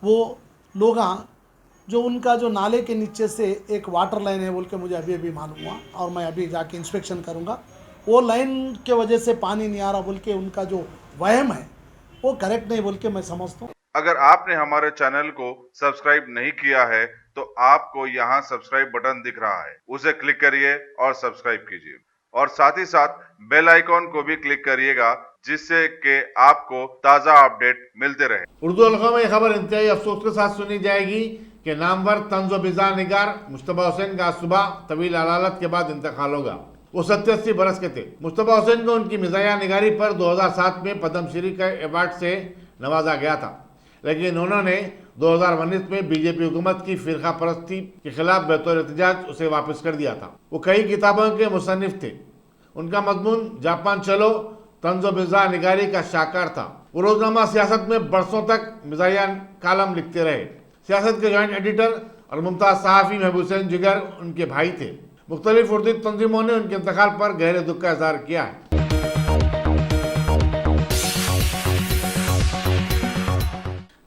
वो लोग जो उनका जो नाले के नीचे से एक वाटर लाइन है बोल के मुझे अभी अभी मालूम हुआ, और मैं अभी जाके इंस्पेक्शन करूँगा। वो लाइन के वजह से पानी नहीं आ रहा बोल के उनका जो वहम है वो करेक्ट नहीं बोल के मैं समझता हूँ। अगर आपने हमारे चैनल को सब्सक्राइब नहीं किया है तो आपको यहाँ सब्सक्राइब बटन दिख रहा है, उसे क्लिक करिए और सब्सक्राइब कीजिए, और साथ ही साथ बेल आइकॉन को भी क्लिक करिएगा, जिससे कि आपको ताज़ा अपडेट मिलते रहे। उर्दू हल्का में खबर इंतहाई अफसोस के साथ सुनी जाएगी कि नामवर तंज़ व बिज़ा निगार मुश्तबा हुसैन का सुबह तवील अदालत के बाद इंतकाल होगा। वो 87 बरस के थे। मुश्तबा हुसैन को उनकी मिजाया निगारी पर 2007 में पद्मश्री के अवार्ड से नवाजा गया था, लेकिन उन्होंने 2019 में बीजेपी हुकूमत की फिरका परस्ती के खिलाफ बतौर एहतजाज उसे वापस कर दिया था। वो कई किताबों के मुसन्निफ थे। उनका मजमून जापान चलो तंज़ व बिज़ा निगारी का शाकार था। वो रोजनामा सियासत में बरसों तक मिजाया कालम लिखते रहे। सियासत के जॉइंट एडिटर और मुमताज़ सहाफ़ी महबूब हुसैन जिगर उनके भाई थे। मुख्तलिफ उर्दू तंजीमों ने उनके इंतकाल पर गहरे दुख का इज़हार किया है।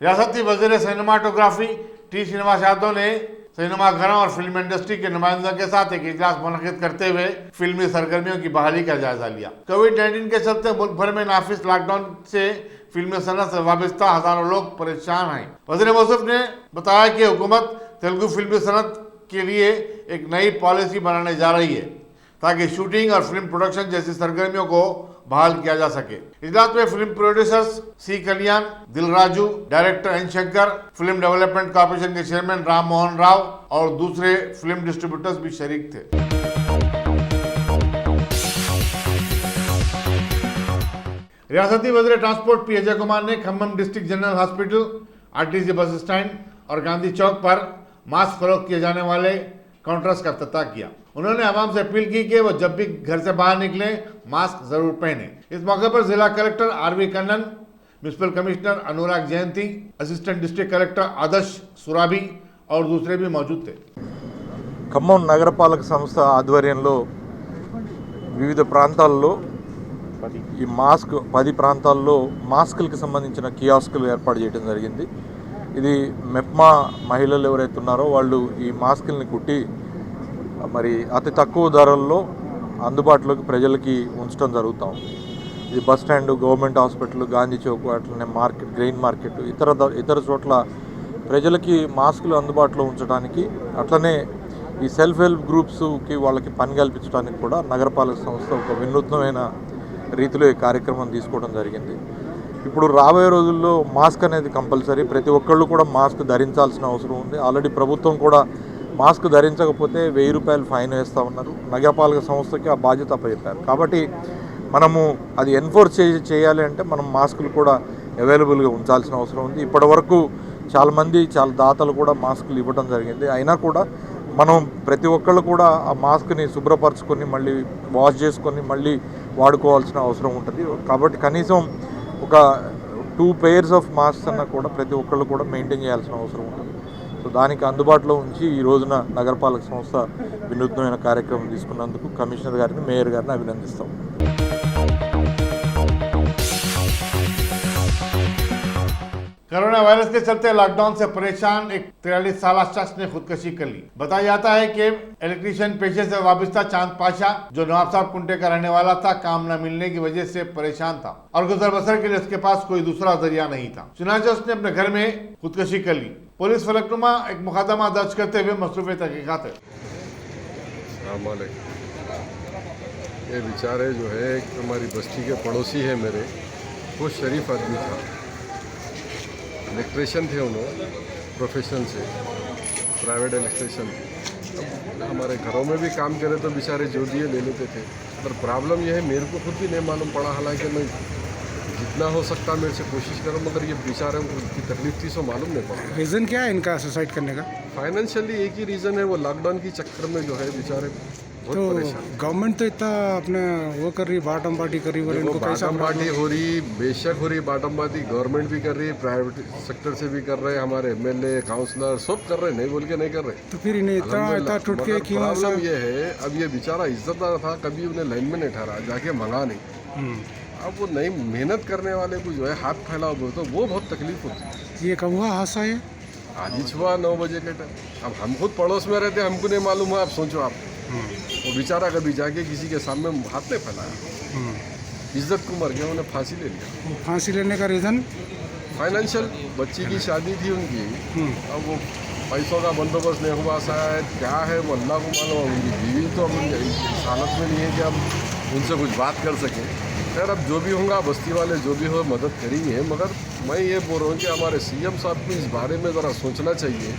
रियासती वज़ीर सिनेमाटोग्राफी टी श्रीनिवास यादव ने सिनेमाघरों और फिल्म इंडस्ट्री के नुमाइंदों के साथ एक इजलास मुनक़िद करते हुए फिल्मी सरगर्मियों की बहाली का जायजा लिया। कोविड-19 के चलते मुल्क भर में नाफिज लॉकडाउन से फिल्मी सनत से वाबस्ता हजारों लोग परेशान हैं। वज़ीर मौसूफ ने बताया कि हुकूमत तेलुगु फिल्मी सनत के लिए एक नई पॉलिसी बनाने जा रही है ताकि शूटिंग और फिल्म प्रोडक्शन जैसी सरगर्मियों को बहाल किया जा सके। इजलास में film producers C Kalyan, Dilraju, director N Shankar, film development corporation के चेयरमैन राम मोहन राव और दूसरे फिल्म डिस्ट्रीब्यूटर्स भी शरीक थे। रियासती वज़ीर ट्रांसपोर्ट पी अजय कुमार ने Khammam district general hospital, RTC bus stand और गांधी चौक पर मास्क फरोख्त किए जाने वाले काउंटर्स का इफ्तिताह किया। उन्होंने आवाम से अपील की कि वो जब भी घर से बाहर निकले मास्क जरूर पहने। इस मौके पर जिला collector R V Kannan, municipal commissioner Anurag Jayanti, assistant district collector Adarsh Surabhi और दूसरे भी मौजूद थे। ఖమ్మం నగరపాలక సంస్థ ఆధ్వర్యంలో వివిధ ప్రాంతాల్లో ఈ 10 ప్రాంతాల్లో మాస్కులకు సంబంధించిన కియాస్కులు ఏర్పాటు చేయడం జరిగింది। ఇది మెప్మా మహిళలు ఎవరైతే ఉన్నారో వాళ్ళు ఈ మాస్కుల్ని కుట్టి మరి అతి తక్కువ ధరల్లో అందుబాటులోకి ప్రజలకి ఉంచడం జరుగుతాం। ఇది bus stand, government hospital, Gandhi Chowk, అట్లనే మార్కెట్, గ్రెయిన్ మార్కెట్, ఇతర చోట్ల ప్రజలకి మాస్కులు అందుబాటులో ఉంచడానికి, అట్లనే ఈ సెల్ఫ్ హెల్ప్ గ్రూప్స్కి వాళ్ళకి పని కల్పించడానికి కూడా నగరపాలక సంస్థ ఒక వినూత్నమైన రీతిలో ఈ కార్యక్రమం తీసుకోవడం జరిగింది। ఇప్పుడు రాబోయే రోజుల్లో మాస్క్ అనేది కంపల్సరీ, ప్రతి ఒక్కళ్ళు కూడా మాస్క్ ధరించాల్సిన అవసరం ఉంది। ఆల్రెడీ ప్రభుత్వం కూడా మాస్క్ ధరించకపోతే 1000 రూపాయలు ఫైన్ వేస్తూ ఉన్నారు। నగరపాలక సంస్థకి ఆ బాధ్యత అప్పచెప్పారు। కాబట్టి మనము అది ఎన్ఫోర్స్ చేయాలి అంటే మనం మాస్కులు కూడా అవైలబుల్గా ఉంచాల్సిన అవసరం ఉంది। ఇప్పటివరకు చాలా దాతలు కూడా మాస్కులు ఇవ్వడం జరిగింది। అయినా కూడా మనం ప్రతి ఒక్కళ్ళు కూడా ఆ మాస్క్ని శుభ్రపరచుకొని మళ్ళీ వాష్ చేసుకొని మళ్ళీ వాడుకోవాల్సిన అవసరం ఉంటుంది। కాబట్టి కనీసం ఒక 2 pairs ఆఫ్ మాస్క్స్ అన్న కూడా ప్రతి ఒక్కళ్ళు కూడా మెయింటైన్ చేయాల్సిన అవసరం ఉంటుంది। సో దానికి అందుబాటులో ఉంచి ఈ రోజున నగరపాలక సంస్థ వినూత్నమైన కార్యక్రమం తీసుకున్నందుకు కమిషనర్ గారిని, మేయర్ గారిని అభినందిస్తాం। कोरोना वायरस के चलते लॉकडाउन से परेशान एक 43 साल शख्स ने खुदकशी कर ली। बताया जाता है कि इलेक्ट्रीशियन पेशे से वाबस्ता चांद पाशा, जो नवाब साहब कुंटे का रहने वाला था, काम न मिलने की वजह से परेशान था और गुजर बसर के लिए उसके पास कोई दूसरा जरिया नहीं था। चुनांचे उसने अपने घर में खुदकशी कर ली। पुलिस फलकनुमा एक मुकदमा दर्ज करते हुए मसरूफ तहकीकात है। ये बेचारे जो है हमारी बस्ती के पड़ोसी है मेरे, वो शरीफ आदमी था, इलेक्ट्रिशियन थे, उन्होंने प्रोफेशन से प्राइवेट इलेक्ट्रिशियन थे। हमारे घरों में भी काम करे तो बेचारे जो दिए ले लेते थे। पर प्रॉब्लम यह है, मेरे को खुद भी नहीं मालूम पड़ा, हालांकि मैं जितना हो सकता मेरे से कोशिश करूँ, मगर ये बेचारे की तकलीफ थी सो मालूम नहीं पड़ा। रीज़न क्या है इनका सुसाइड करने का? फाइनेंशियली एक ही रीज़न है, वो लॉकडाउन की चक्कर में जो है बेचारे बहुत परेशान। गवर्नमेंट तो इतना अपने वो कर रही, बाटम पार्टी कर रही, इनको कैसा बाटम पार्टी हो रही, बेशक हो रही बाटम पार्टी, गवर्नमेंट भी कर रही है, प्राइवेट सेक्टर से भी कर रहे हैं, हमारे एमएलए, काउंसलर सब कर रहे हैं, नहीं बोल के नहीं कर रहे। तो फिर इन्हें इतना टूट के क्यों? प्रॉब्लम ये है, अब ये बेचारा इज्जतदार था, कभी उन्हें लाइन में नहीं ठहरा, जाके मंगा नहीं। अब वो नई मेहनत करने वाले को जो है हाथ फैलाओ तो वो बहुत तकलीफ होती है। ये कब हुआ हादसा ये? आज ही हुआ 9 बजे के टाइम। अब हम खुद पड़ोस में रहते, हमको नहीं मालूम है। आप सोचो, आप वो बेचारा कभी जाके किसी के सामने हाथ नहीं फैलाया, इज्जत को मर गया, उन्हें फांसी ले लिया। वो फांसी लेने का रीज़न? फाइनेंशियल, बच्ची की शादी थी उनकी, अब वो पैसों का बंदोबस्त नहीं हुआ, शायद क्या है वो अल्लाह को मालूम। उनकी बीवी तो अब इस हालत में नहीं है कि अब उनसे कुछ बात कर सकें। खैर, अब जो भी होगा, बस्ती वाले जो भी हो मदद करेंगे, मगर मैं ये बोल रहा हूँ कि हमारे सीएम साहब को इस बारे में ज़रा सोचना चाहिए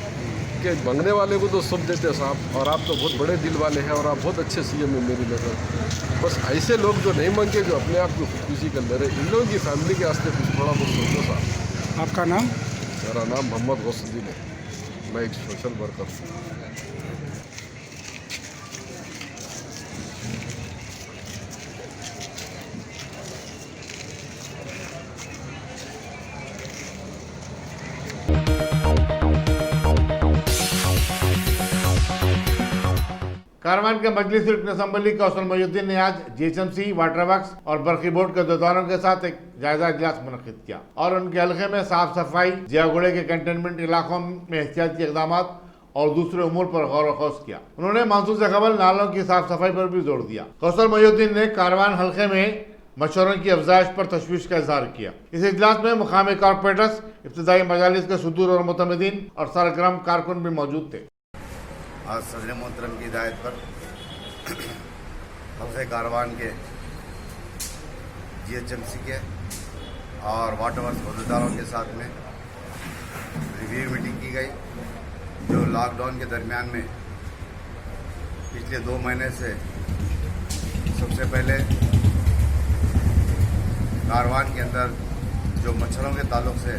कि मांगने वाले को तो सब देते साहब, और आप तो बहुत बड़े दिल वाले हैं और आप बहुत अच्छे सीएम हैं मेरी नज़र। बस ऐसे लोग जो नहीं मांगे, जो अपने आप को खुदकुशी कर ले रहे, इन लोगों की फैमिली के वास्ते कुछ थोड़ा बहुत सोचो साहब। आपका नाम? मेरा नाम मोहम्मद गौसुद्दीन है, मैं एक सोशल वर्कर हूँ। कारवान के मजलिस रुकन असम्बली कौशल मोहिउद्दीन ने आज जीएचएमसी, वाटर वर्क्स और बरकी बोर्ड के अहदेदारों के साथ एक जायजा इजलास मुनक्किद किया और उनके हल्के में साफ सफाई, जियागुड़े के कंटेनमेंट इलाकों में एहतियाती इकदाम और दूसरे उमूर पर गौर वखौस किया। उन्होंने मानसून से कबल नालों की साफ सफाई पर भी जोर दिया। कौशल मोहिउद्दीन ने कारवान हल्के में मच्छरों की अफजाइश पर तशवीश का इजहार किया। इस इजलास में मुकामी कॉर्पोरेटर्स, इब्तदाई मजालिस के सुदूर और मुतमदीन और सरगर्म कारकुन भी मौजूद थे। आज सदर मोहतरम की हिदायत पर हल्के कारवान के जीएचएमसी के और वाटर वर्क्स अहदेदारों के साथ में रिव्यू मीटिंग की गई, जो लॉकडाउन के दरमियान में पिछले 2 महीने से सबसे पहले कारवान के अंदर जो मच्छरों के ताल्लुक से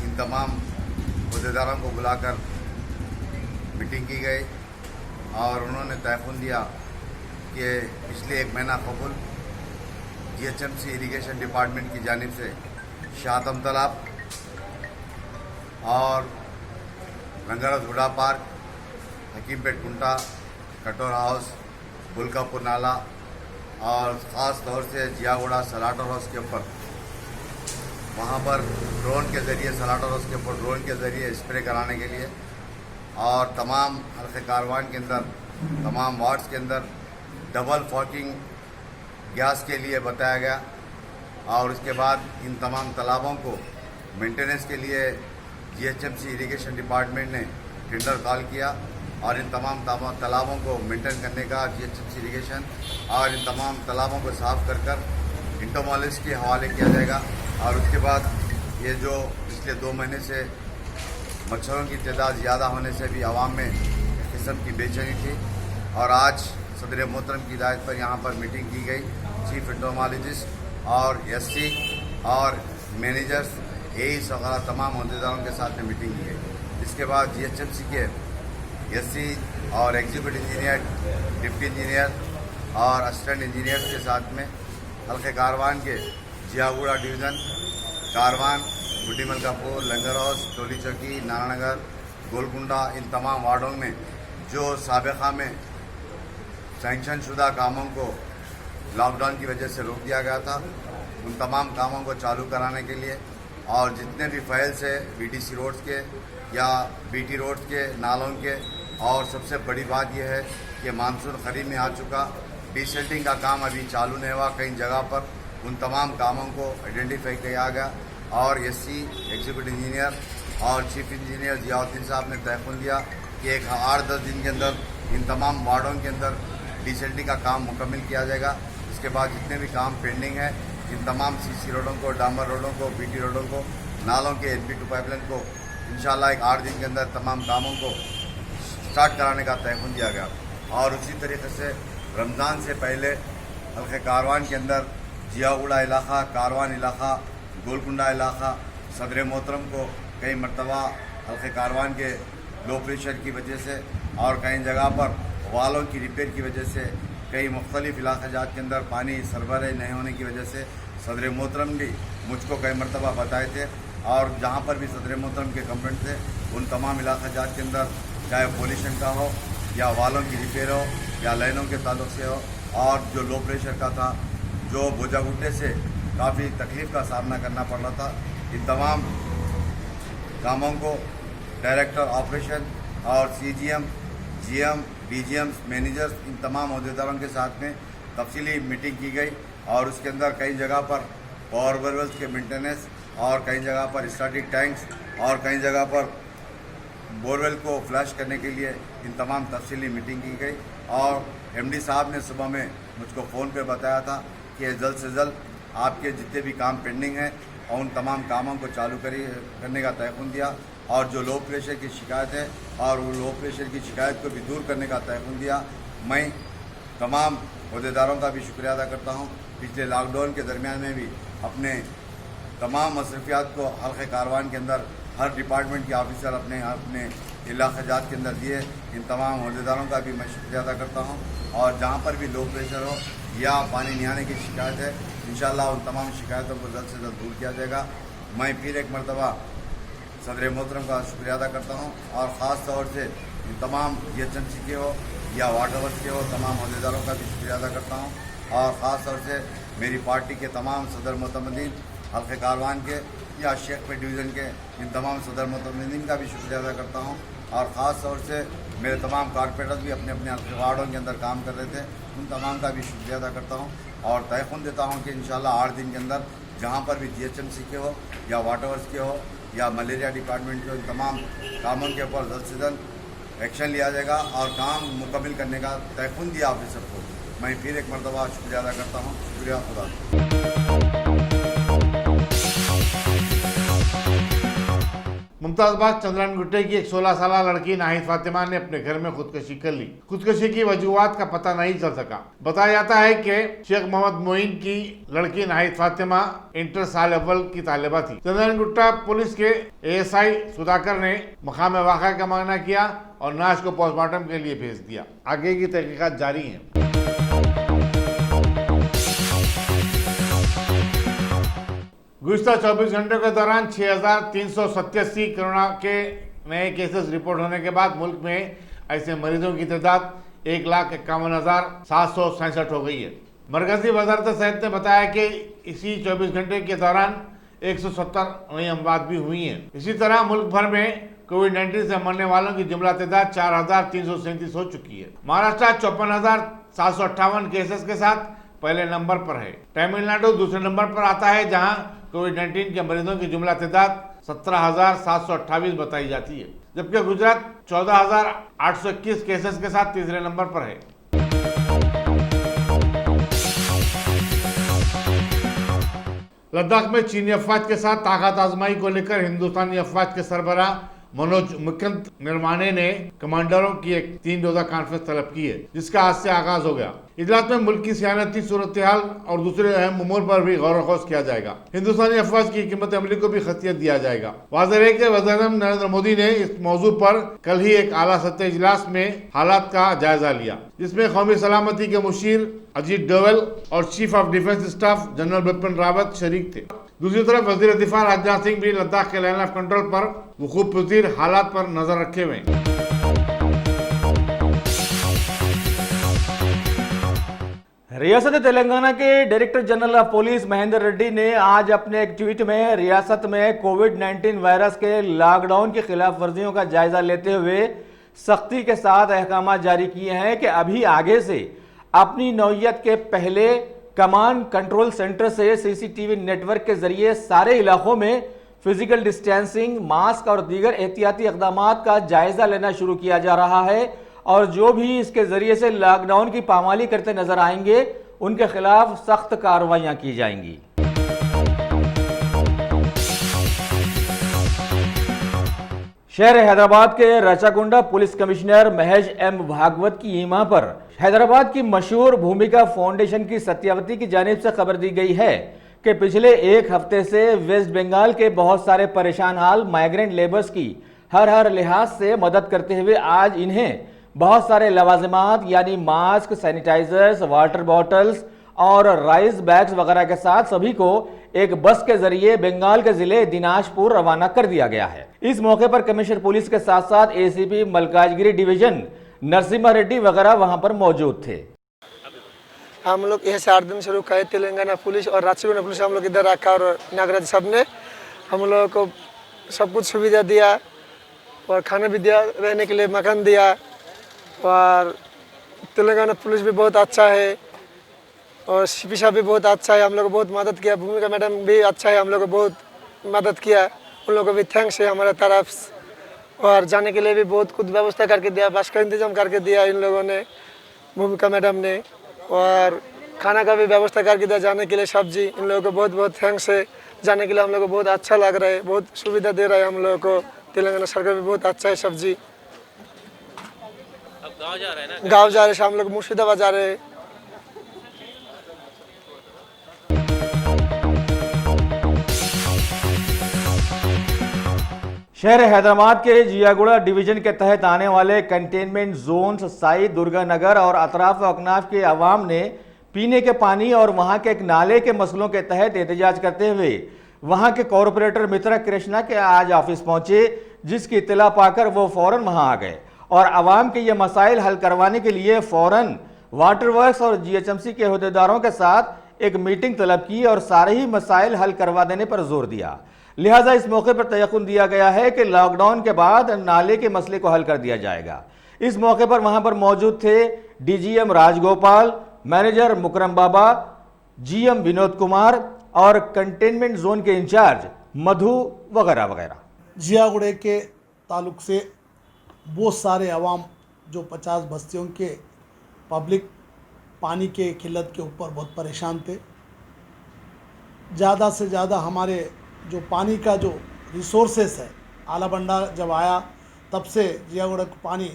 इन तमाम अहदेदारों को बुलाकर मीटिंग की गई और उन्होंने तयखुन दिया कि पिछले 1 महीना कबल जीएचएमसी इरिगेशन डिपार्टमेंट की जानिब से शाहतम तालाब और रंगारस हुडा पार्क, हकीमपेट कुंटा, कटोर हाउस, बुलकापुर नाला और ख़ास तौर से जियागुड़ा सलाटर हाउस के ऊपर वहाँ पर ड्रोन के ज़रिए, सलाटर हाउस के ऊपर ड्रोन के ज़रिए स्प्रे कराने के लिए और तमाम हल्के कारवान के अंदर, तमाम वार्ड्स के अंदर डबल फॉकिंग गैस के लिए बताया गया और उसके बाद इन तमाम तालाबों को मेंटेनेंस के लिए जीएचएमसी इरिगेशन डिपार्टमेंट ने टेंडर कॉल किया और इन तमाम तालाबों को मेंटेन करने का जीएचएमसी इरिगेशन और इन तमाम तालाबों को साफ कर इंटोमोलॉजिस्ट के हवाले किया जाएगा। और उसके बाद ये जो पिछले 2 महीने से मच्छरों की तादाद ज़्यादा होने से भी आवाम में एक किस्म की बेचैनी थी और आज सदर मोहतरम की हिदायत पर यहाँ पर मीटिंग की गई। चीफ इंटोमोलॉजिस्ट और एससी और मैनेजर्स, एईस वगैरह तमाम अहदेदारों के साथ में मीटिंग की गई। इसके बाद जीएचएमसी के एससी और एग्जीक्यूटिव इंजीनियर, डिप्टी इंजीनियर और असिस्टेंट इंजीनियर्स के साथ में हल्के कारवान के जियागुड़ा डिवीज़न, कारवान, गुड्डी मलकापुर, लंगर हाउस, टोली चौकी, नारानगर, गोलकुंडा, इन तमाम वार्डों में जो साबिक़ा में सैंक्शन शुदा कामों को लॉकडाउन की वजह से रोक दिया गया था, उन तमाम कामों को चालू कराने के लिए और जितने भी फाइल्स है बीटीसी रोड्स के या बीटी रोड्स के, नालों के, और सबसे बड़ी बात यह है कि मानसून करीब में आ चुका, डिसेल्टिंग का काम अभी चालू नहीं हुआ कई जगह पर, उन तमाम कामों को आइडेंटिफाई किया गया और एससी, एग्जीक्यूटिव इंजीनियर और चीफ इंजीनियर जियाउद्दीन साहब ने तयखुन दिया कि एक 8-10 दिन के अंदर इन तमाम वार्डों के अंदर डिसेल्टिंग का काम मुकम्मल किया जाएगा। इसके बाद जितने भी काम पेंडिंग है, इन तमाम सीसी रोडों को, डामर रोडों को, बीटी रोडों को, नालों के NP2 पाइपलाइन को इंशाल्लाह एक 8 दिन के अंदर तमाम कामों को स्टार्ट कराने का तयखुन दिया गया। और उसी तरीके से रमज़ान से पहले हल्के कारवान के अंदर जियागुड़ा इलाका, कारवान इलाका, गोलकुंडा इलाका, सदर मोहतरम को कई मरतबा हल्के कारवान के लो प्रेशर की वजह से और कई जगह पर वालों की रिपेयर की वजह से, कई मुख्तलिफ इलाक़ा जात के अंदर पानी सरबराह नहीं होने की वजह से सदर मोहतरम भी मुझको कई मरतबा बताए थे और जहाँ पर भी सदर मोहतरम के कंप्लेंट थे उन तमाम इलाक़ा जात के अंदर चाहे पोल्यूशन का हो या वालों की रिपेयर हो या लाइनों के ताल्लुक से हो और जो लो प्रेशर का था, जो बोझा गुट्टे से काफ़ी तकलीफ़ का सामना करना पड़ रहा था, इन तमाम कामों को डायरेक्टर ऑपरेशन और CGM, GM, DGM, मैनेजर्स, इन तमाम अहदेदारों के साथ में तफसीली मीटिंग की गई और उसके अंदर कई जगह पर पावर बोरवेल्स के मेंटेनेंस और कई जगह पर स्टैटिक टैंक्स और कई जगह पर बोरवेल को फ्लश करने के लिए इन तमाम तफसीली मीटिंग की गई। और MD साहब ने सुबह में मुझको फ़ोन पे बताया था कि जल्द से जल्द आपके जितने भी काम पेंडिंग हैं और उन तमाम कामों को चालू करने का तयक़ुन दिया और जो लो प्रेशर की शिकायत है और वो लो प्रेशर की शिकायत को भी दूर करने का तयक़ुन दिया। मैं तमाम अहदेदारों का भी शुक्रिया अदा करता हूँ। पिछले लॉकडाउन के दरमियान में भी अपने तमाम मसरूफियात को हल्के कारवान के अंदर हर डिपार्टमेंट के ऑफिसर अपने अपने इलाक़े जात के अंदर दिए। इन तमाम अहदेदारों का भी मैं शुक्रिया अदा करता हूँ। और जहाँ पर भी लो प्रेशर हो या पानी नहीं आने की शिकायत है, इंशाअल्लाह उन तमाम शिकायतों को जल्द से जल्द दूर किया जाएगा। मैं फिर एक मरतबा सदर मोहतरम का शुक्रिया अदा करता हूँ और ख़ास तौर से इन तमाम GHMC के हो या वाटर वर्क्स के हो तमाम अहदेदारों का भी शुक्रिया अदा करता हूँ और ख़ास तौर से मेरी पार्टी के तमाम सदर मोतमदीन हल्के कारवान के या शेखपेट डिवीज़न के इन तमाम सदर मोतमदीन का भी शुक्रिया अदा करता हूँ और ख़ास तौर से मेरे तमाम कारपोरेटर्स भी अपने अपने हल्के वार्डों के अंदर काम कर रहे थे, उन तमाम का भी शुक्रिया अदा करता हूँ और तयक़ुन देता हूँ कि इंशाअल्लाह 8 दिन के अंदर जहाँ पर भी GHMC के हो या वाटर वर्क्स के हो या मलेरिया डिपार्टमेंट के हो, इन तमाम कामों के ऊपर जल्द से जल्द एक्शन लिया जाएगा और काम मुकम्मल करने का तयक़ुन दिया ऑफिसर को। मैं फिर एक मरतबा शुक्रिया अदा करता हूँ। शुक्रिया, खुदा। मुमताज़बाद चंद्रन गुट्टे की एक 16 साल लड़की नाहिद फातिमा ने अपने घर में खुदकशी कर ली। खुदकशी की वजूहात का पता नहीं चल सका। बताया जाता है कि शेख मोहम्मद मोइन की लड़की नाहिद फातिमा इंटर साल अव्वल की तालिबा थी। चंद्रन गुट्टा पुलिस के ASI सुधाकर ने मकाम वाक़ा का मामला किया और लाश को पोस्टमार्टम के लिए भेज दिया। आगे की तहकीकात जारी है। गुज़िश्ता 24 घंटों के दौरान 6,387 कोरोना के नए केसेस रिपोर्ट होने के बाद मुल्क में ऐसे मरीजों की तादाद 1,51,767 हो गई है। मरकजी वजारत सेहत ने बताया कि इसी 24 घंटे के दौरान 170 नई अमवात भी हुई हैं। इसी तरह मुल्क भर में कोविड-19 से मरने वालों की जुमला तादाद 4,337 हो चुकी है। महाराष्ट्र 54,758 केसेस के साथ पहले नंबर पर है। तमिलनाडु दूसरे नंबर पर आता है, जहां कोविड-19 के मरीजों की जुमला तादाद 17,728 बताई जाती है, जबकि गुजरात 14,821 केसेस के साथ तीसरे नंबर पर है। लद्दाख में चीनी अफवाज के साथ ताकत आजमाई को लेकर हिंदुस्तानी अफवाज के सरबराह मनोज मुकुंद नरवाने ने कमांडरों की एक 3 रोजा कॉन्फ्रेंस तलब की है, जिसका आज से आगाज हो गया। इजलास में मुल्क की सियानती सूरत हाल और दूसरे अहम उमूर पर भी गौर वखौज किया जाएगा। हिंदुस्तानी अफवाज की हिकमत अमली को भी खतियत दिया जाएगा। वाज़ेह है कि वज़ीर-ए-आज़म नरेंद्र मोदी ने इस मौजू पर कल ही एक आला सतह इजलास में हालात का जायजा लिया, जिसमें कौमी सलामती के मुशीर अजीत डोवल और chief of defence staff general Bipin Rawat शरीक थे। दूसरी तरफ वजीर दिफा राजनाथ सिंह भी लद्दाख के लाइन ऑफ कंट्रोल पर वकूफ पजीर हालात पर नजर रखे हुए। रियासत तेलंगाना के director general of police Mahendra Reddy ने आज अपने एक ट्वीट में रियासत में कोविड-19 वायरस के लॉकडाउन की खिलाफ वर्जियों का जायजा लेते हुए सख्ती के साथ अहकाम जारी किए हैं कि अभी आगे से अपनी नौयत के पहले कमांड कंट्रोल सेंटर से CCTV नेटवर्क के जरिए सारे इलाकों में फिजिकल डिस्टेंसिंग, मास्क और दीगर एहतियाती इक़दामात का जायजा लेना शुरू किया जा रहा है और जो भी इसके जरिए से लॉकडाउन की पामाली करते नजर आएंगे उनके खिलाफ सख्त कार्रवाइयां की जाएंगी। शहर हैदराबाद के Rachakonda police commissioner Mahesh M Bhagwat की ईमा पर हैदराबाद की मशहूर भूमिका फाउंडेशन की सत्यावती की जानिब से खबर दी गई है कि पिछले एक हफ्ते से वेस्ट बंगाल के बहुत सारे परेशान हाल माइग्रेंट लेबर्स की हर लिहाज से मदद करते हुए आज इन्हें बहुत सारे लवाजिमात यानी मास्क, सैनिटाइजर्स, वाटर बॉटल्स और राइस बैग्स वगैरह के साथ सभी को एक बस के जरिए बंगाल के जिले दिनाजपुर रवाना कर दिया गया है। इस मौके पर कमिश्नर पुलिस के साथ साथ ACP मलकाजगिरी डिवीजन नरसिम्हा रेड्डी वगैरह वहां पर मौजूद थे। हम लोग यह 8 दिन से रुका है। तेलंगाना पुलिस और राजकुंडा पुलिस हम लोग इधर रखा और नागराज साहब ने हम लोगों को सब कुछ सुविधा दिया और खाना भी दिया, रहने के लिए मकान दिया। और तेलंगाना पुलिस भी बहुत अच्छा है और सीपी साहब भी बहुत अच्छा है, हम लोग को बहुत मदद किया। भूमिका मैडम भी अच्छा है, हम लोग को बहुत मदद किया, उन लोगों को भी थैंक्स है हमारे तरफ। और जाने के लिए भी बहुत कुछ व्यवस्था करके दिया, बस का इंतजाम करके दिया इन लोगों ने, भूमिका मैडम ने। और खाना का भी व्यवस्था करके दिया, जाने के लिए सब्जी। इन लोगों को बहुत बहुत थैंक्स है। जाने के लिए हम लोग को बहुत अच्छा लग रहा है, बहुत सुविधा दे रहा है हम लोगों को। तेलंगाना सरकार भी बहुत अच्छा है। सब्जी अब गाँव जा रहे हैं ना? गाँव जा रहे हैं, हम लोग मुर्शिदाबाद जा रहे हैं। शहर हैदराबाद के जियागुड़ा डिवीजन के तहत आने वाले कंटेनमेंट जोन साई दुर्गा नगर और अतराफ व अकनाफ के अवाम ने पीने के पानी और वहां के एक नाले के मसलों के तहत एहतजाज करते हुए वहां के कॉरपोरेटर मित्रा कृष्णा के आज ऑफिस पहुंचे, जिसकी इत्तला पाकर वो फौरन वहां आ गए और अवाम के ये मसाइल हल करवाने के लिए फौरन वाटर वर्क्स और जीएचएमसी के अहदेदारों के साथ एक मीटिंग तलब की और सारे ही मसाइल हल करवा देने पर जोर दिया। लिहाजा इस मौके पर तयक़ुन दिया गया है कि लॉकडाउन के बाद नाले के मसले को हल कर दिया जाएगा। इस मौके पर वहां पर मौजूद थे डीजीएम राजगोपाल, मैनेजर मुकरम बाबा, जीएम विनोद कुमार और कंटेनमेंट जोन के इंचार्ज मधु वगैरह वगैरह। जियागुड़े के ताल्लुक से बहुत सारे अवाम जो 50 बस्तियों के पब्लिक पानी के किल्लत के ऊपर बहुत परेशान थे। ज़्यादा से ज़्यादा हमारे जो पानी का जो रिसोर्सेस है, आला बंडा जब आया तब से जियागुड़ा को पानी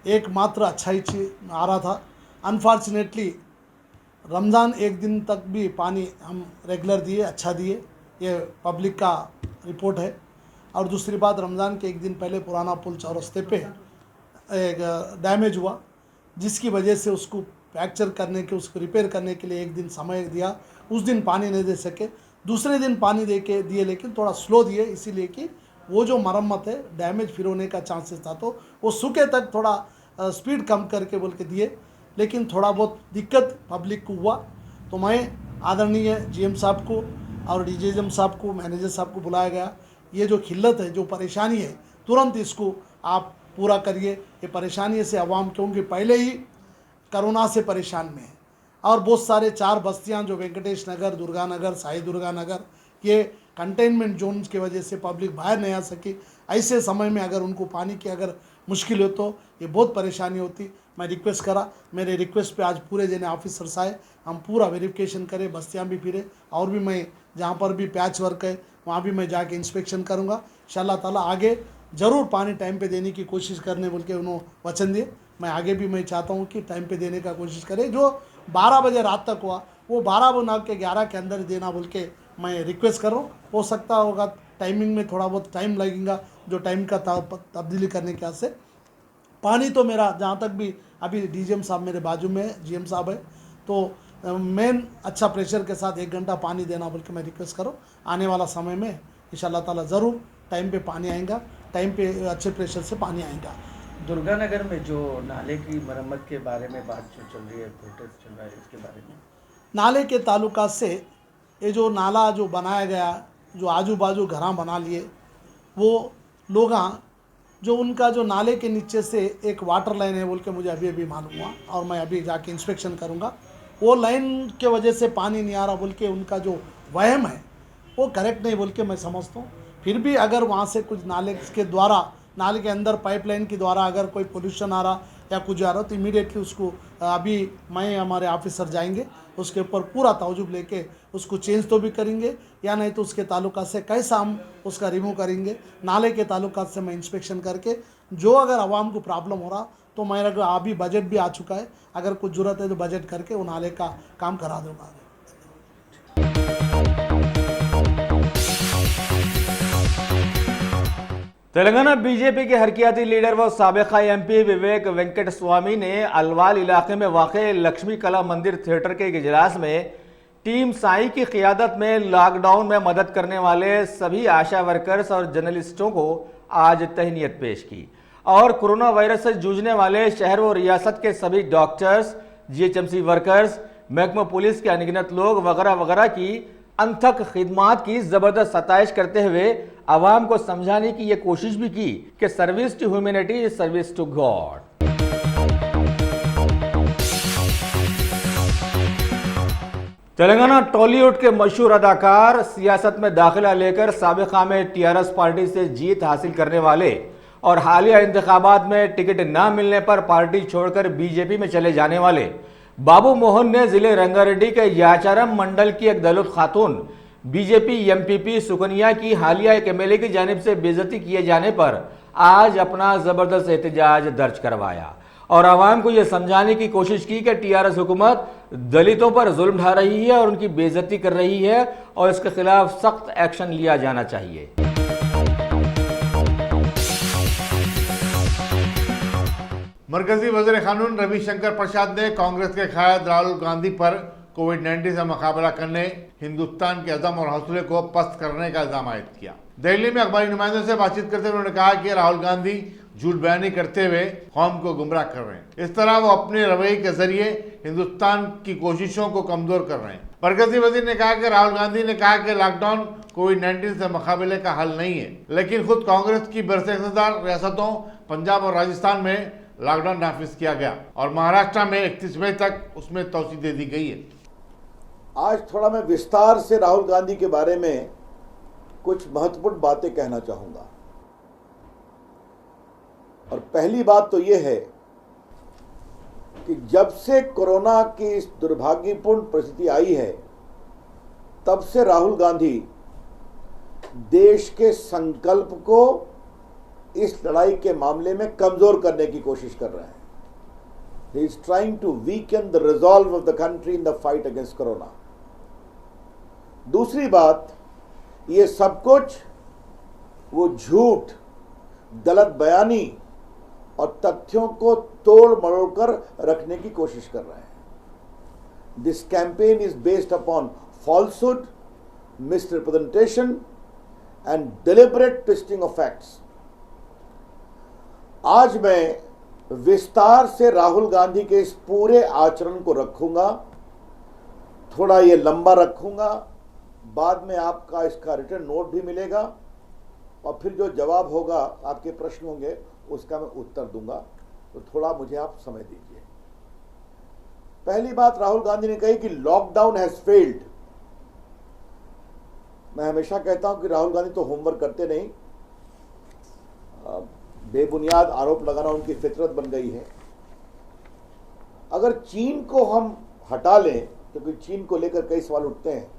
एकमात्र अच्छा ही आ रहा था। अनफॉर्चुनेटली रमज़ान एक दिन तक भी पानी हम रेगुलर दिए, अच्छा दिए, ये पब्लिक का रिपोर्ट है। और दूसरी बात, रमज़ान के एक दिन पहले पुराना पुल चौरस्ते पे एक डैमेज हुआ, जिसकी वजह से उसको फ्रैक्चर करने के, उसको रिपेयर करने के लिए एक दिन समय दिया। उस दिन पानी नहीं दे सके, दूसरे दिन पानी दिए लेकिन थोड़ा स्लो दिए, इसीलिए कि वो जो मरम्मत है, डैमेज फिर होने का चांसेस था, तो वो सूखे तक थोड़ा स्पीड कम करके बोल के दिए। लेकिन थोड़ा बहुत दिक्कत पब्लिक को हुआ, तो मैं आदरणीय जीएम साहब को और डीजीएम साहब को, मैनेजर साहब को बुलाया गया। ये जो खिल्लत है, जो परेशानी है, तुरंत इसको आप पूरा करिए। ये परेशानी से आवाम, क्योंकि पहले ही कोरोना से परेशान में है और बहुत सारे 4 बस्तियां जो वेंकटेश नगर, दुर्गा नगर, साई दुर्गा नगर, ये कंटेनमेंट जोन की वजह से पब्लिक बाहर नहीं आ सकी। ऐसे समय में अगर उनको पानी की अगर मुश्किल हो तो ये बहुत परेशानी होती। मैं रिक्वेस्ट करा, मेरे रिक्वेस्ट पे आज पूरे जने ऑफिसर्स आए, हम पूरा वेरिफिकेशन करें, बस्तियाँ भी फिरे और भी मैं जहाँ पर भी पैच वर्क है वहाँ भी मैं जाके इंस्पेक्शन करूँगा। इंशाअल्लाह ताला आगे ज़रूर पानी टाइम पे देने की कोशिश करने बोल के उन्होंने वचन दिए। मैं आगे भी मैं चाहता हूँ कि टाइम पे देने का कोशिश करें। जो 12 बजे रात तक हुआ वो 12 के 11 के अंदर देना बोल के मैं रिक्वेस्ट कर रहा हूँ। हो सकता होगा टाइमिंग में थोड़ा बहुत टाइम लगेगा, जो टाइम का तब्दीली करने के वास्ते। पानी तो मेरा जहाँ तक भी अभी डीजीएम साहब मेरे बाजू में है, जीएम साहब है, तो मेन अच्छा प्रेशर के साथ 1 घंटा पानी देना बोल के मैं रिक्वेस्ट करूँ। आने वाला समय में इंशाअल्लाह ताला ज़रूर टाइम पे पानी आएगा, टाइम पे अच्छे प्रेशर से पानी आएगा। दुर्गा नगर में जो नाले की मरम्मत के बारे में बात जो चल रही है, प्रोटेस्ट चल रहा है, इसके बारे में नाले के ताल्लुकात से ये जो नाला जो बनाया गया, जो आजू बाजू घरा बना लिए, वो लोग जो उनका जो नाले के नीचे से एक वाटर लाइन है बोल के मुझे अभी मालूम हुआ और मैं अभी जाके इंस्पेक्शन करूँगा। वो लाइन के वजह से पानी नहीं आ रहा बोल के उनका जो वहम है वो करेक्ट नहीं बोल के मैं समझता हूँ। फिर भी अगर वहाँ से कुछ नाले के द्वारा, नाले के अंदर पाइपलाइन के द्वारा अगर कोई पोल्यूशन आ रहा या कुछ आ रहा तो इमीडिएटली उसको अभी मैं हमारे ऑफिसर जाएंगे, उसके ऊपर पूरा तवज्जुह लेके उसको चेंज तो भी करेंगे या नहीं तो उसके ताल्लुकात से कैसा हम उसका रिमूव करेंगे। नाले के ताल्लुकात से मैं इंस्पेक्शन करके जो अगर आवाम को प्रॉब्लम हो रहा तो मेरा अभी बजट भी आ चुका है, अगर कुछ ज़रूरत है तो बजट करके वो नाले का काम करा दूँगा। तेलंगाना बीजेपी के हरकियाती लीडर व साबिका एमपी विवेक वेंकट स्वामी ने अलवाल इलाके में वाक़े लक्ष्मी कला मंदिर थिएटर के एक इजलास में टीम साई की क़ियादत में लॉकडाउन में मदद करने वाले सभी आशा वर्कर्स और जर्नलिस्टों को आज तहनीत पेश की और कोरोना वायरस से जूझने वाले शहर व रियासत के सभी डॉक्टर्स, जीएचएमसी वर्कर्स, महकमा पुलिस के अनगिनत लोग वगैरह वगैरह की अनथक खिदमात की ज़बरदस्त सताइश करते हुए आवाम को समझाने की ये कोशिश भी की कि service to humanity is service to God. Telangana Tollywood के मशहूर अदाकार सियासत में दाखिला लेकर साबिका में टीआरएस पार्टी से जीत हासिल करने वाले और हालिया इंतखाबात में टिकट न मिलने पर पार्टी छोड़कर बीजेपी में चले जाने वाले बाबू मोहन ने जिले रंगारेड्डी के याचारम मंडल की एक दलित खातून बीजेपी एमपीपी सुकन्या की हालिया एक एमएलए की जानिब से बेइज्जती किए जाने पर आज अपना जबरदस्त एहतजाज दर्ज करवाया और आवाम को यह समझाने की कोशिश की कि टीआरएस हुकूमत दलितों पर जुल्म ढा रही है और उनकी बेइज्जती कर रही है और इसके खिलाफ सख्त एक्शन लिया जाना चाहिए। मरकजी वज़ीर कानून रविशंकर प्रसाद ने कांग्रेस के कायद राहुल गांधी पर कोविड-19 से मुकाबला करने हिंदुस्तान के अज़म और हौसले को पस्त करने का इल्जाम आयद किया। दिल्ली में अखबारी नुमाइंदों से बातचीत करते हुए उन्होंने कहा कि राहुल गांधी झूठ बयानी करते हुए कौम को गुमराह कर रहे हैं। इस तरह वो अपने रवैये के जरिए हिंदुस्तान की कोशिशों को कमजोर कर रहे हैं। मरकजी वजीर ने कहा कि राहुल गांधी ने कहा कि लॉकडाउन कोविड-19 से मुकाबले का हल नहीं है, लेकिन खुद कांग्रेस की बरसे-इक़्तिदार रियासतों पंजाब और राजस्थान में लॉकडाउन नाफिज किया गया और महाराष्ट्र में 31 मई तक उसमें तोसी दे दी गई है। आज थोड़ा मैं विस्तार से राहुल गांधी के बारे में कुछ महत्वपूर्ण बातें कहना चाहूंगा। और पहली बात तो यह है कि जब से कोरोना की इस दुर्भाग्यपूर्ण परिस्थिति आई है, तब से राहुल गांधी देश के संकल्प को इस लड़ाई के मामले में कमजोर करने की कोशिश कर रहे हैं। He is trying to weaken the resolve of the country in the fight against corona. दूसरी बात, ये सब कुछ वो झूठ, गलत बयानी और तथ्यों को तोड़ मरोड़ कर रखने की कोशिश कर रहे हैं। This campaign is based upon falsehood, misrepresentation and deliberate twisting of facts. आज मैं विस्तार से राहुल गांधी के इस पूरे आचरण को रखूंगा, थोड़ा ये लंबा रखूंगा, बाद में आपका इसका रिटर्न नोट भी मिलेगा और फिर जो जवाब होगा, आपके प्रश्न होंगे, उसका मैं उत्तर दूंगा। तो थोड़ा मुझे आप समय दीजिए। पहली बात राहुल गांधी ने कही कि लॉकडाउन हैज फेल्ड। मैं हमेशा कहता हूं कि राहुल गांधी तो होमवर्क करते नहीं, बेबुनियाद आरोप लगाना उनकी फितरत बन गई है। अगर चीन को हम हटा लें, क्योंकि चीन को लेकर कई सवाल उठते हैं,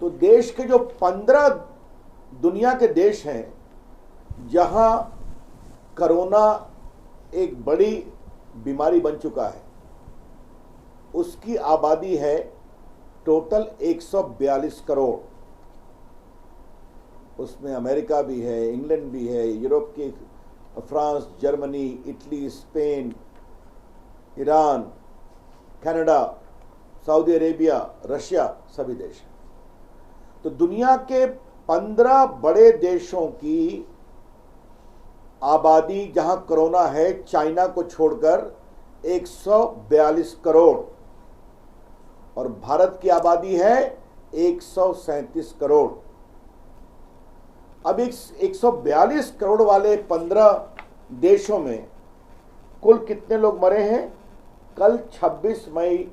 तो देश के जो 15 दुनिया के देश हैं जहां कोरोना एक बड़ी बीमारी बन चुका है, उसकी आबादी है टोटल 142 करोड़। उसमें अमेरिका भी है, इंग्लैंड भी है, यूरोप के France, Germany, Italy, Spain, Iran, Canada, Saudi Arabia, Russia, सभी देश हैं। तो दुनिया के 15 बड़े देशों की आबादी जहां कोरोना है, चाइना को छोड़कर 142 करोड़, और भारत की आबादी है 137 करोड़। अब 142 करोड़ वाले 15 देशों में कुल कितने लोग मरे हैं? कल 26 मई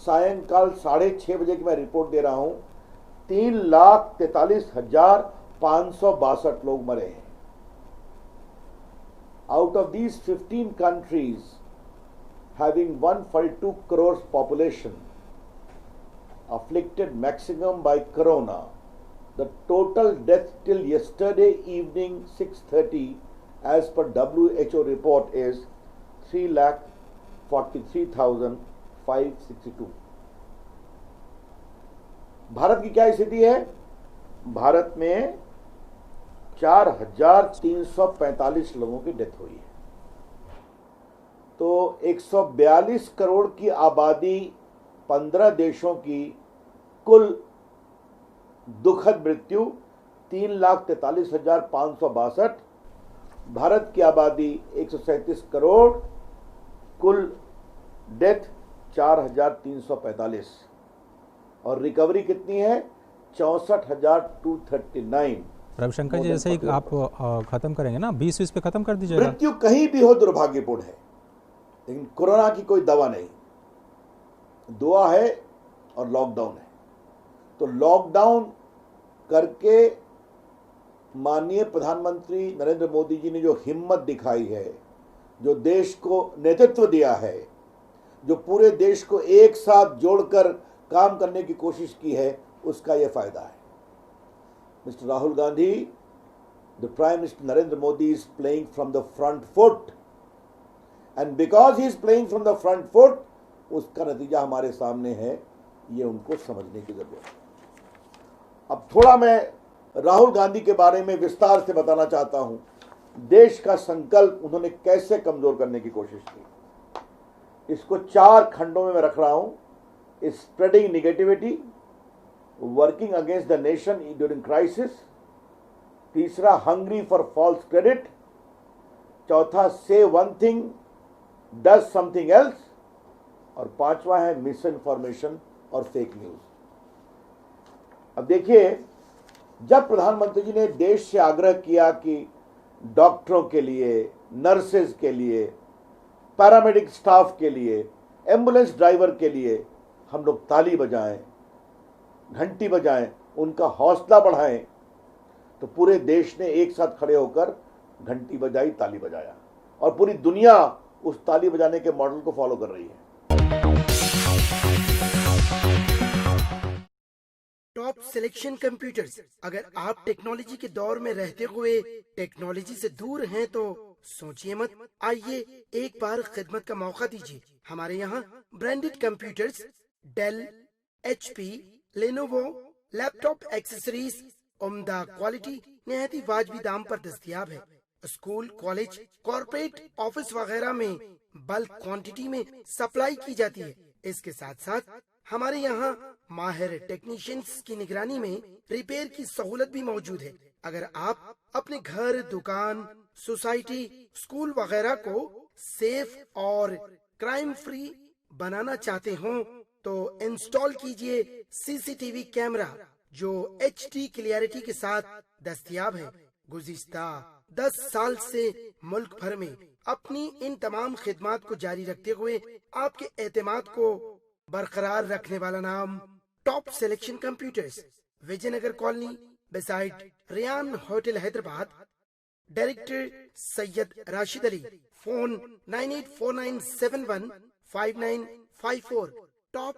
सायंकाल 6:30 बजे की मैं रिपोर्ट दे रहा हूं, 3,43,562 लोग मरे हैं। Out of these 15 countries having 142 crores population afflicted maximum by corona, the total death till yesterday evening 6:30 as per WHO report is 3,43,562। Bharat की क्या स्थिति है? भारत में 4,345 लोगों की डेथ हुई है। तो 142 करोड़ की आबादी 15 देशों की कुल दुखद मृत्यु 3,43,562। भारत की आबादी 137 करोड़, कुल डेथ 4,345 और रिकवरी कितनी है? 64,239। रविशंकर जी, जैसे ही आप खत्म करेंगे ना 20 पे खत्म कर दीजिएगा। मृत्यु कहीं भी हो दुर्भाग्यपूर्ण है, लेकिन कोरोना की कोई दवा नहीं, दुआ है और लॉकडाउन है। तो लॉकडाउन करके माननीय प्रधानमंत्री नरेंद्र मोदी जी ने जो हिम्मत दिखाई है, जो देश को नेतृत्व दिया है, जो पूरे देश को एक साथ जोड़कर काम करने की कोशिश की है, उसका यह फायदा है। Mister Rahul Gandhi, the prime minister Narendra Modi is playing from the front foot, and because he is playing from the front foot, उसका नतीजा हमारे सामने है, ये उनको समझने की जरूरत है। अब थोड़ा मैं राहुल गांधी के बारे में विस्तार से बताना चाहता हूं, देश का संकल्प उन्होंने कैसे कमजोर करने की कोशिश की। इसको 4 खंडों में मैं रख रहा हूं। Spreading negativity, working against the nation during crisis, तीसरा हंग्री फॉर फॉल्स क्रेडिट, चौथा से one thing does something else, और पांचवा है मिस इन्फॉर्मेशन और फेक न्यूज। अब देखिए, जब प्रधानमंत्री जी ने देश से आग्रह किया कि डॉक्टरों के लिए, नर्सेज के लिए, पैरामेडिक स्टाफ के लिए, एम्बुलेंस ड्राइवर के लिए हम लोग ताली बजाएं, घंटी बजाएं, उनका हौसला बढ़ाएं, तो पूरे देश ने एक साथ खड़े होकर घंटी बजाई, ताली बजाया, और पूरी दुनिया उस ताली बजाने के मॉडल को फॉलो कर रही है। Top selection computers. अगर आप टेक्नोलॉजी के दौर में रहते हुए टेक्नोलॉजी से दूर हैं तो सोचिए मत, आइए एक बार खिदमत का मौका दीजिए। हमारे यहाँ branded computers, Dell, HP, Lenovo, laptop accessories उम्दा क्वालिटी निहायती वाजबी दाम पर दस्तयाब है। स्कूल, कॉलेज, कॉर्पोरेट, ऑफिस वगैरह में बल्क क्वांटिटी में सप्लाई की जाती है। इसके साथ साथ हमारे यहाँ माहिर टेक्नीशियंस की निगरानी में रिपेयर की सहूलत भी मौजूद है। अगर आप अपने घर, दुकान, सोसाइटी, स्कूल वगैरह को सेफ और क्राइम फ्री बनाना चाहते हो तो इंस्टॉल कीजिए CCTV कैमरा जो HD क्लियरिटी के साथ दस्तयाब है। गुज़िश्ता 10 साल से मुल्क भर में अपनी इन तमाम खिदमात को जारी रखते हुए आपके एतमाद को बरकरार रखने वाला नाम top selection computers, Vijaynagar colony, beside Riyan hotel, Hyderabad. Director Syed Rashid Ali. Phone 9849715954। Top